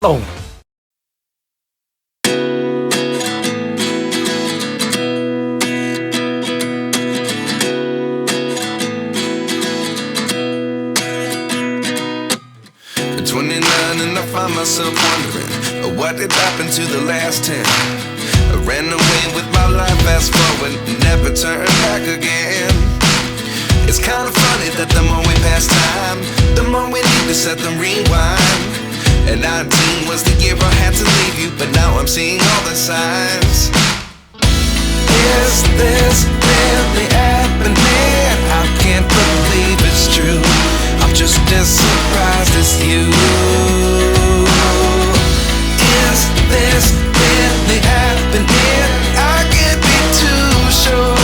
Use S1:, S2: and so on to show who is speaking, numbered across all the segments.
S1: lồng.
S2: At 29 and I find myself wondering what did happen to the last 10. I ran away with my life, fast forward, never turn back again. It's kind of funny that the more we pass time, the more we need to set the rewind. And 19 was the year I had to leave you, but now I'm seeing all the signs. Is this really happening? I can't believe it's true. I'm just as surprised as you. Is this really happening? I can't be too sure,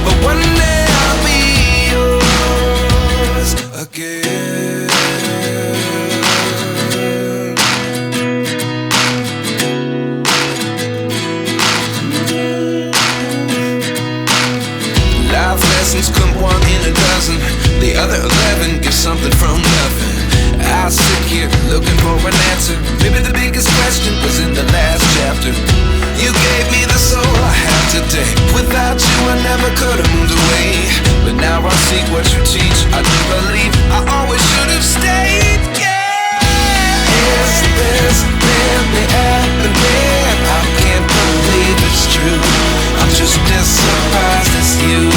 S2: but one day I'll be yours again. Life lessons come one in a dozen. The other 11 give something from nothing. I sit here looking for an answer. Maybe the biggest question was in the last chapter. You gave me the soul I have today. Without you I never could have moved away. But now I see what you teach. I do believe I always should have stayed. Yeah. Is this really happening? I can't believe it's true. I'm just as surprised as you.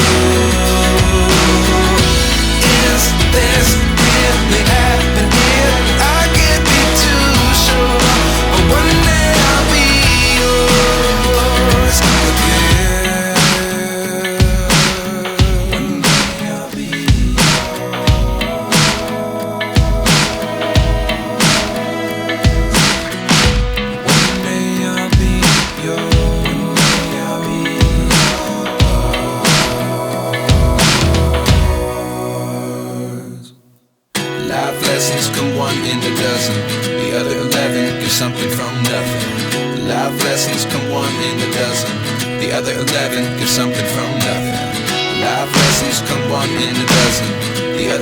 S2: Is this really happening? I can't be too sure, but one day I'll be yours again. One day I'll be yours. One day I'll be yours. One day I'll be yours. Life lessons come one in a dozen. The other 11 give something from nothing. Life lessons come one in a dozen. The other 11 give something from nothing. Life lessons come one in a dozen. The other